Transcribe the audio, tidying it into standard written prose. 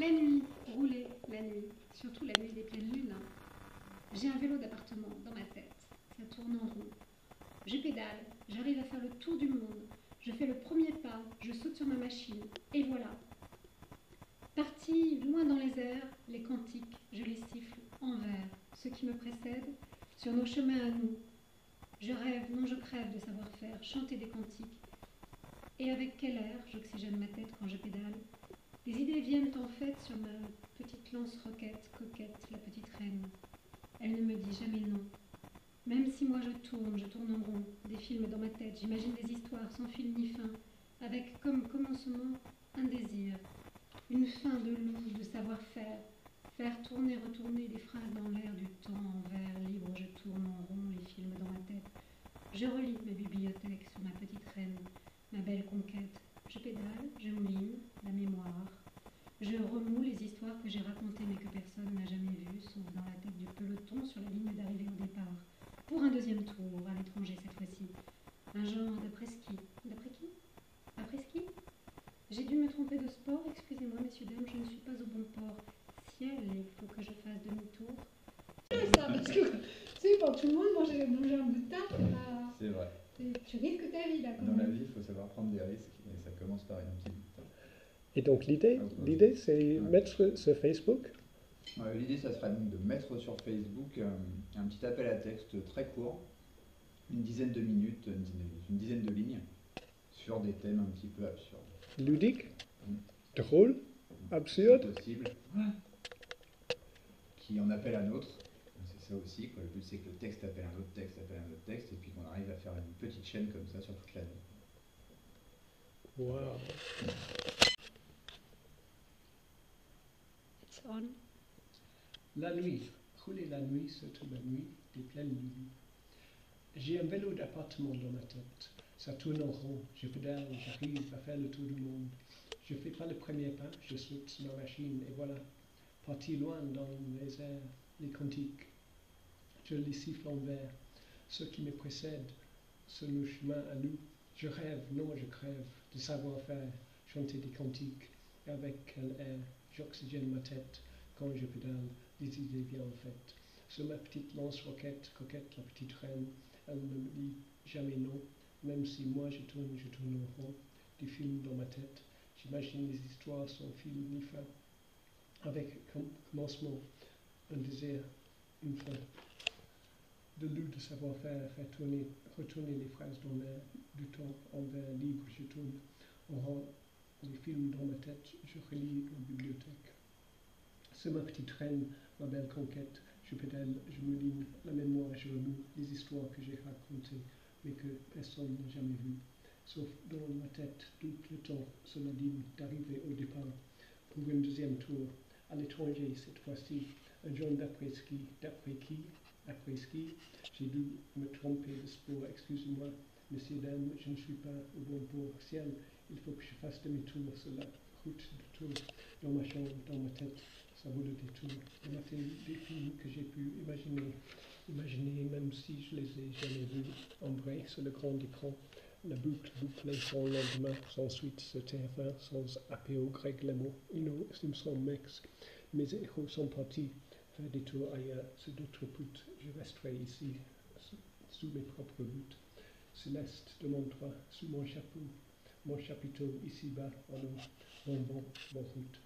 La nuit, rouler la nuit, surtout la nuit des pleines lunes. J'ai un vélo d'appartement dans ma tête, ça tourne en rond. Je pédale, j'arrive à faire le tour du monde, je fais le premier pas, je saute sur ma machine, et voilà. Partis loin dans les airs, les cantiques, je les siffle en vers, ceux qui me précèdent, sur nos chemins à nous. Je rêve, non je crève de savoir faire, chanter des cantiques. Et avec quel air j'oxygène ma tête quand je pédale. Les idées viennent en fait sur ma petite lance-roquette, coquette, la petite reine. Elle ne me dit jamais non. Même si moi je tourne en rond, des films dans ma tête, j'imagine des histoires sans fil ni fin, avec comme commencement un désir, une fin de loup, de savoir-faire, faire tourner, retourner des phrases dans l'air du temps en vers libre, je tourne en rond les films dans ma tête. Je relis ma bibliothèque sur ma petite reine, ma belle conquête. Je pédale, je mouline, la mémoire. Je remoue les histoires que j'ai racontées mais que personne n'a jamais vues, sauf dans la tête du peloton sur la ligne d'arrivée au départ. Pour un deuxième tour, à l'étranger cette fois-ci. Un genre d'après-ski. D'après qui? Après-ski? J'ai dû me tromper de sport, excusez-moi messieurs, dames, je ne suis pas au bon port. Ciel, il faut que je fasse demi-tour. C'est ça, parce que tu sais, quand tout le monde mangeait un bout de tarte, c'est pas... C'est vrai. Tu risques ta vie là quand Dans même. la vie, il faut savoir prendre des risques et ça commence par un petit bout de tarte. Et donc l'idée c'est mettre sur Facebook. L'idée, ça serait donc de mettre sur Facebook un petit appel à texte très court, une dizaine de minutes, une dizaine de lignes, sur des thèmes un petit peu absurdes. Ludique, drôle, absurde. Si possible. Qui en appelle un autre. C'est ça aussi, quoi. Le but, c'est que le texte appelle un autre texte, appelle un autre texte, et puis qu'on arrive à faire une petite chaîne comme ça sur toute l'année. Wow. It's on. La nuit, rouler la nuit, surtout la nuit des pleines lunes. J'ai un vélo d'appartement dans ma tête. Ça tourne en rond, je pédale, j'arrive à faire le tour du monde. Je fais pas le premier pas, je saute sur ma machine et voilà. Parti loin dans les airs, les cantiques. Je les siffle en vers, ceux qui me précèdent, sur nos chemins à nous. Je rêve, non je crève, de savoir-faire, chanter des cantiques. Et avec quel air, j'oxygène ma tête quand je pédale, les idées viennent en fait. Sur ma petite lance-roquette, coquette, la petite reine, elle ne me dit jamais non, même si moi je tourne en rond, des films dans ma tête. J'imagine les histoires sans fil ni fin, avec comme commencement un désir, une fin. De loup de savoir-faire, faire retourner les phrases dans l'air, du temps en vers libre, je tourne en rond les films dans ma tête, je relis la bibliothèque. C'est ma petite reine, ma belle conquête, je pédale, je me ligne, la mémoire, je renoue les histoires que j'ai racontées, mais que personne n'a jamais vues, sauf dans ma tête tout le temps sur la ligne d'arrivée au départ, pour un deuxième tour, à l'étranger cette fois-ci, un genre d'après-ski, d'après qui, après ski, j'ai dû me tromper de sport, excusez-moi, messieurs, dames, je ne suis pas au bon port ciel, il faut que je fasse demi-tour sur la route de tour, dans ma chambre, dans ma tête, ça vaut le détour. Il m'a fait des films que j'ai pu imaginer, même si je les ai jamais vus, en vrai, sur le grand écran, la boucle bouclée sans lendemain, sans suite sur TF1, sans APO, Greg Lemo, Simpson, Mex, mes héros sont partis faire des tours ailleurs, sur d'autres routes, je resterai ici, sous mes propres voûtes, céleste de mon toit, sous mon chapeau, mon chapiteau ici-bas en eau, bonne route.